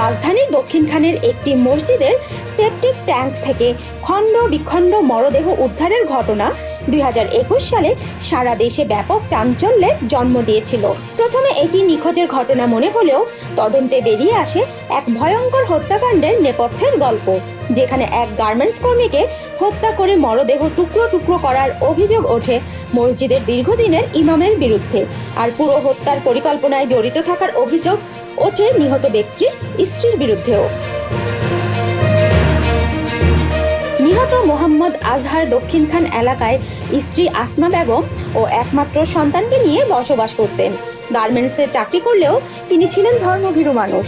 রাজধানীর দক্ষিণখানের একটি মসজিদের সেপটিক ট্যাঙ্ক থেকে খণ্ড বিখণ্ড মরদেহ উদ্ধারের ঘটনা 2021 সালে সারা দেশে ব্যাপক চাঞ্চল্যের জন্ম দিয়েছিল। প্রথমে এটি নিখোঁজের ঘটনা মনে হলেও তদন্তে বেরিয়ে আসে এক ভয়ঙ্কর হত্যাকাণ্ডের নেপথ্যের গল্প, যেখানে এক গার্মেন্টস কর্মীকে হত্যা করে মরদেহ টুকরো টুকরো করার অভিযোগ ওঠে মসজিদের দীর্ঘদিনের ইমামের বিরুদ্ধে। আর পুরো হত্যার পরিকল্পনায় জড়িত থাকার অভিযোগ ওঠে নিহত ব্যক্তির স্ত্রীর বিরুদ্ধেও। নিহত মোহাম্মদ আজহার দক্ষিণখান এলাকায় স্ত্রী আসমা বেগম ও একমাত্র সন্তানকে নিয়ে বসবাস করতেন। গার্মেন্টসে চাকরি করলেও তিনি ছিলেন ধর্মভীরু মানুষ।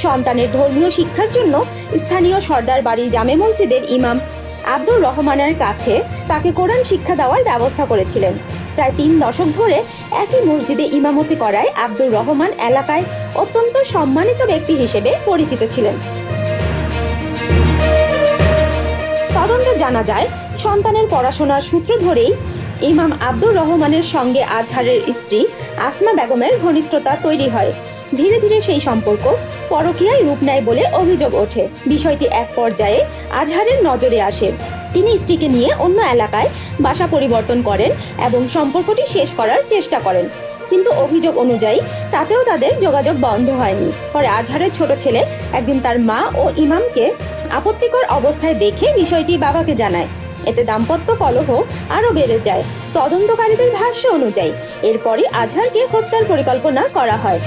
সন্তানের ধর্মীয় শিক্ষার জন্য স্থানীয় সর্দার বাড়ি জামে মসজিদের ইমাম আব্দুর রহমানের কাছে তাকে কোরআন শিক্ষা দেওয়ার ব্যবস্থা করেছিলেন। প্রায় 3 দশক ধরে একই মসজিদে ইমামতি করায় আব্দুর রহমান এলাকায় অত্যন্ত সম্মানিত ব্যক্তি হিসেবে পরিচিত ছিলেন। তদন্তে জানা যায়, সন্তানের পড়াশোনার সূত্র ধরেই ইমাম আব্দুর রহমানের সঙ্গে আজহারের স্ত্রী আসমা বেগমের ঘনিষ্ঠতা তৈরি হয়। ধীরে ধীরে সেই সম্পর্ক পরকীয়ায় রূপ নেয় বলে অভিযোগ ওঠে। বিষয়টি এক পর্যায়ে আজহারের নজরে আসে। তিনি স্ত্রীকে নিয়ে অন্য এলাকায় বাসা পরিবর্তন করেন এবং সম্পর্কটি শেষ করার চেষ্টা করেন, কিন্তু অভিযোগ অনুযায়ী তাতেও তাদের যোগাযোগ বন্ধ হয়নি। পরে আজহারের ছোট ছেলে একদিন তার মা ও ইমামকে আপত্তিকর অবস্থায় দেখে বিষয়টি বাবাকে জানায়। এতে দাম্পত্য কলহ আরও বেড়ে যায়। তদন্তকারীদের ভাষ্য অনুযায়ী এরপরই আজহারকে হত্যার পরিকল্পনা করা হয়।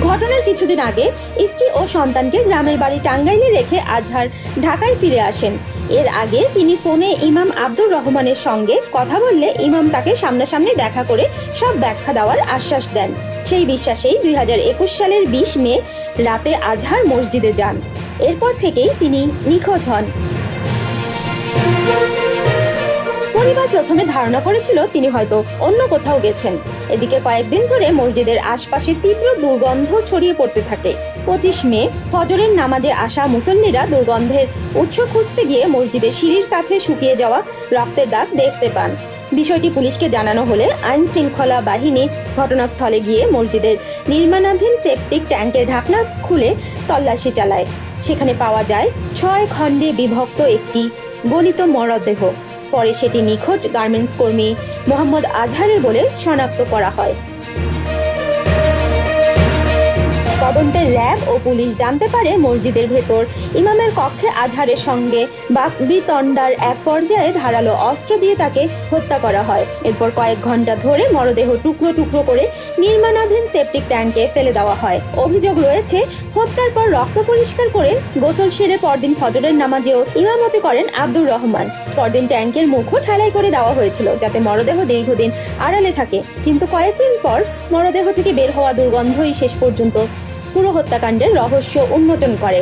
ঘটনার কিছুদিন আগে স্ত্রী ও সন্তানকে গ্রামের বাড়ি টাঙ্গাইলে রেখে আজহার ঢাকায় ফিরে আসেন। এর আগে তিনি ফোনে ইমাম আব্দুর রহমানের সঙ্গে কথা বললে ইমাম তাকে সামনাসামনি দেখা করে সব ব্যাখ্যা দেওয়ার আশ্বাস দেন। সেই বিশ্বাসেই 2021 সালের 20 মে রাতে আজহার মসজিদে যান। এরপর থেকেই তিনি নিখোঁজ হন। পরিবার প্রথমে ধারণা করেছিল তিনি হয়তো অন্য কোথাও গেছেন। এদিকে কয়েকদিন ধরে মসজিদের আশপাশে তীব্র দুর্গন্ধ ছড়িয়ে পড়তে থাকে। 25 মে ফজরের নামাজে আসা মুসল্লিরা দুর্গন্ধের উৎস খুঁজতে গিয়ে মসজিদের সিঁড়ির কাছে শুকিয়ে যাওয়া রক্তের দাগ দেখতে পান। বিষয়টি পুলিশকে জানানো হলে আইন শৃঙ্খলা বাহিনী ঘটনাস্থলে গিয়ে মসজিদের নির্মাণাধীন সেপটিক ট্যাঙ্কের ঢাকনা খুলে তল্লাশি চালায়। সেখানে পাওয়া যায় 6 খণ্ডে বিভক্ত একটি গলিত মরদেহ। পরে সেটি নিখোঁজ গার্মেন্টস কর্মী মোহাম্মদ আজহারের বলে শনাক্ত করা হয়। তদন্তে র্যাব ও পুলিশ জানতে পারে মসজিদের ভেতর ইমামের কক্ষে আজহারের সঙ্গে বাকবিতণ্ডার এক পর্যায়ে ধারালো অস্ত্র দিয়ে তাকে হত্যা করা হয়। এরপর কয়েক ঘন্টা ধরে মরদেহ টুকরো টুকরো করে নির্মাণাধীন সেপটিক ট্যাঙ্কে ফেলে দেওয়া হয়। অভিযোগ রয়েছে, হত্যার পর রক্ত পরিষ্কার করে গোসল সেরে পরদিন ফজরের নামাজেও ইমামতি করেন আব্দুর রহমান। পরদিন ট্যাঙ্কের মুখও ঢালাই করে দেওয়া হয়েছিল যাতে মরদেহ দীর্ঘদিন আড়ালে থাকে, কিন্তু কয়েকদিন পর মরদেহ থেকে বের হওয়া দুর্গন্ধই শেষ পর্যন্ত পুরো হত্যাকাণ্ডের রহস্য উন্মোচন করে।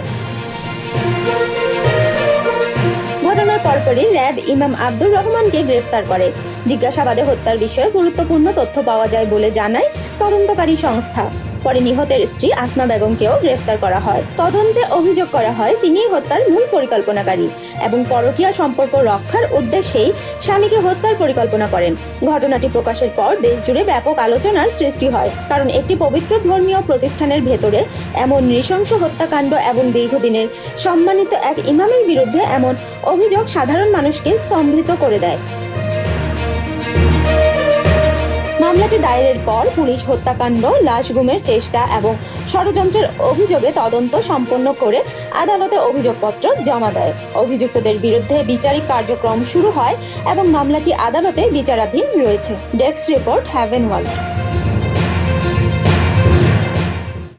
ঘটনার পরপরই র্যাব ইমাম আব্দুর রহমানকে গ্রেফতার করে। জিজ্ঞাসাবাদে হত্যার বিষয়ে গুরুত্বপূর্ণ তথ্য পাওয়া যায় বলে জানায় তদন্তকারী সংস্থা। পরে নিহতের স্ত্রী আসমা বেগমকেও গ্রেফতার করা হয়। তদন্তে অভিযোগ করা হয় তিনি হত্যার মূল পরিকল্পনাকারী এবং পরকীয়া সম্পর্ক রক্ষার উদ্দেশ্যেই স্বামীকে হত্যার পরিকল্পনা করেন। ঘটনাটি প্রকাশের পর দেশজুড়ে ব্যাপক আলোচনার সৃষ্টি হয়, কারণ একটি পবিত্র ধর্মীয় প্রতিষ্ঠানের ভেতরে এমন নৃশংস হত্যাকাণ্ড এবং দীর্ঘদিনের সম্মানিত এক ইমামের বিরুদ্ধে এমন অভিযোগ সাধারণ মানুষকে স্তম্ভিত করে দেয়। মামলাটি দায়েরের পর পুলিশ হত্যাকাণ্ড, লাশ গুমের চেষ্টা এবং ষড়যন্ত্রের অভিযোগে তদন্ত সম্পন্ন করে আদালতে অভিযোগপত্র জমা দেয়। অভিযুক্তদের বিরুদ্ধে বিচারিক কার্যক্রম শুরু হয় এবং মামলাটি আদালতে বিচারাধীন রয়েছে। Desk report, Haven world.